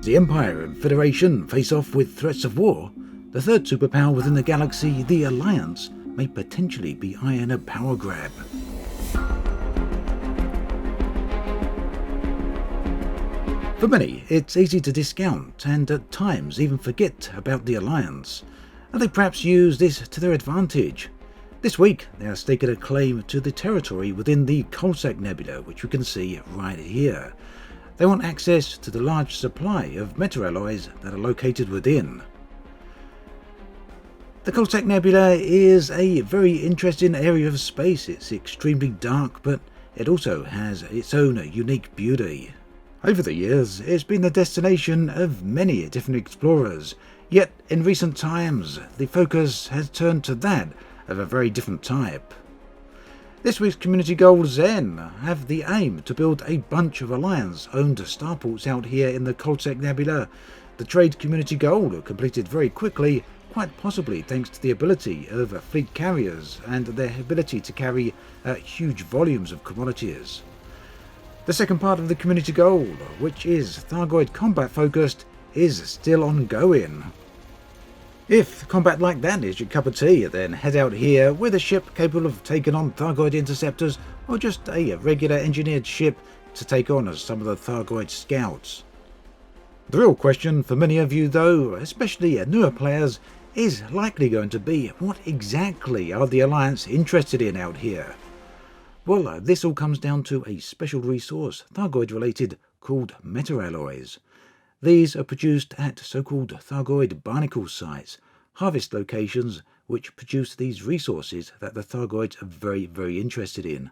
The Empire and Federation face off with threats of war, the third superpower within the galaxy, the Alliance, may potentially be eyeing a power grab. For many, it's easy to discount and at times even forget about the Alliance, and they perhaps use this to their advantage. This week, they are staking a claim to the territory within the Coalsack Nebula, which we can see right here. They want access to the large supply of meta-alloys that are located within. The Coalsack Nebula is a very interesting area of space. It's extremely dark, but it also has its own unique beauty. Over the years, it's been the destination of many different explorers, yet in recent times, the focus has turned to that of a very different type. This week's community goals then have the aim to build a bunch of Alliance-owned starports out here in the Coalsack Nebula. The trade community goal completed very quickly, quite possibly thanks to the ability of fleet carriers and their ability to carry huge volumes of commodities. The second part of the community goal, which is Thargoid combat focused, is still ongoing. If combat like that is your cup of tea, then head out here with a ship capable of taking on Thargoid interceptors, or just a regular engineered ship to take on some of the Thargoid scouts. The real question for many of you though, especially newer players, is likely going to be what exactly are the Alliance interested in out here? Well, this all comes down to a special resource, Thargoid related, called meta-alloys. These are produced at so-called Thargoid barnacle sites, harvest locations which produce these resources that the Thargoids are very interested in.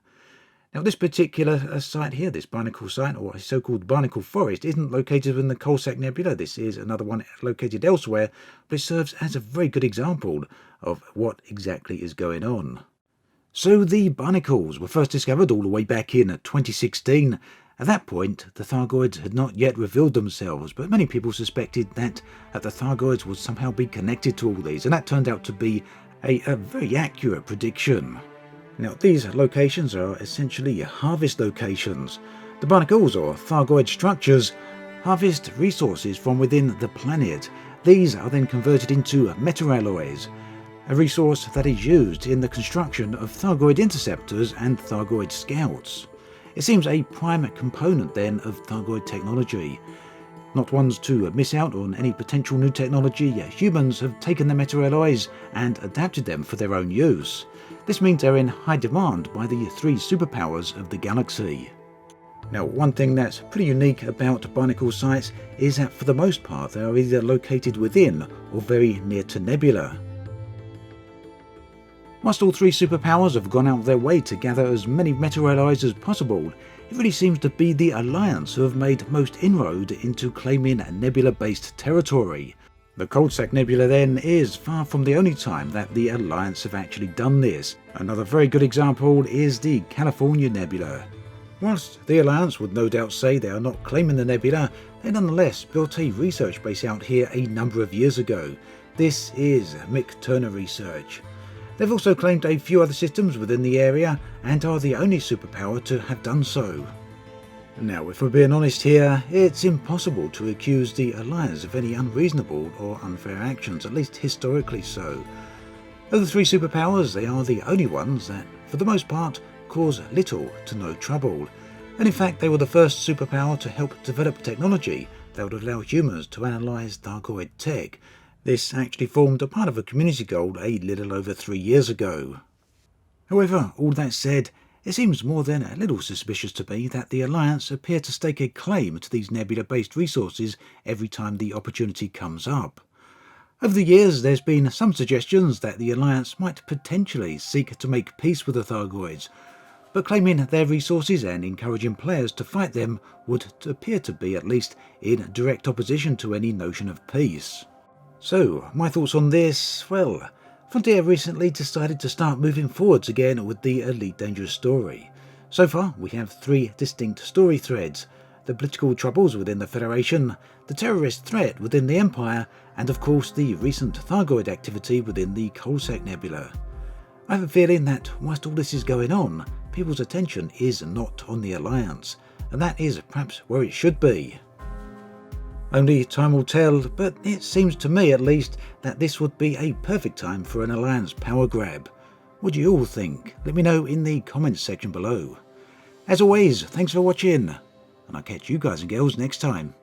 Now this particular site here, this barnacle site, or a so-called barnacle forest, isn't located in the Coalsack Nebula. This is another one located elsewhere, but it serves as a very good example of what exactly is going on. So the barnacles were first discovered all the way back in 2016. At that point, the Thargoids had not yet revealed themselves, but many people suspected that the Thargoids would somehow be connected to all these, and that turned out to be a very accurate prediction. Now, these locations are essentially harvest locations. The barnacles, or Thargoid structures, harvest resources from within the planet. These are then converted into meta-alloys, a resource that is used in the construction of Thargoid interceptors and Thargoid scouts. It seems a prime component then of Thargoid technology. Not ones to miss out on any potential new technology, humans have taken the meta-alloys and adapted them for their own use. This means they're in high demand by the three superpowers of the galaxy. Now, one thing that's pretty unique about barnacle sites is that for the most part they are either located within or very near to nebula. Whilst all three superpowers have gone out of their way to gather as many meta-alloys as possible, it really seems to be the Alliance who have made most inroad into claiming nebula-based territory. The Coalsack Nebula then is far from the only time that the Alliance have actually done this. Another very good example is the California Nebula. Whilst the Alliance would no doubt say they are not claiming the nebula, they nonetheless built a research base out here a number of years ago. This is Mick Turner Research. They've also claimed a few other systems within the area and are the only superpower to have done so. Now, if we're being honest here, it's impossible to accuse the Alliance of any unreasonable or unfair actions, at least historically so. Of the three superpowers, they are the only ones that, for the most part, cause little to no trouble. And in fact, they were the first superpower to help develop technology that would allow humans to analyse Thargoid tech. This actually formed a part of a community goal a little over 3 years ago. However, all that said, it seems more than a little suspicious to me that the Alliance appear to stake a claim to these nebula-based resources every time the opportunity comes up. Over the years, there's been some suggestions that the Alliance might potentially seek to make peace with the Thargoids, but claiming their resources and encouraging players to fight them would appear to be at least in direct opposition to any notion of peace. So, my thoughts on this? Well, Frontier recently decided to start moving forwards again with the Elite Dangerous story. So far, we have 3 distinct story threads: the political troubles within the Federation, the terrorist threat within the Empire, and of course the recent Thargoid activity within the Coalsack Nebula. I have a feeling that whilst all this is going on, people's attention is not on the Alliance, and that is perhaps where it should be. Only time will tell, but it seems to me at least that this would be a perfect time for an Alliance power grab. What do you all think? Let me know in the comments section below. As always, thanks for watching, and I'll catch you guys and girls next time.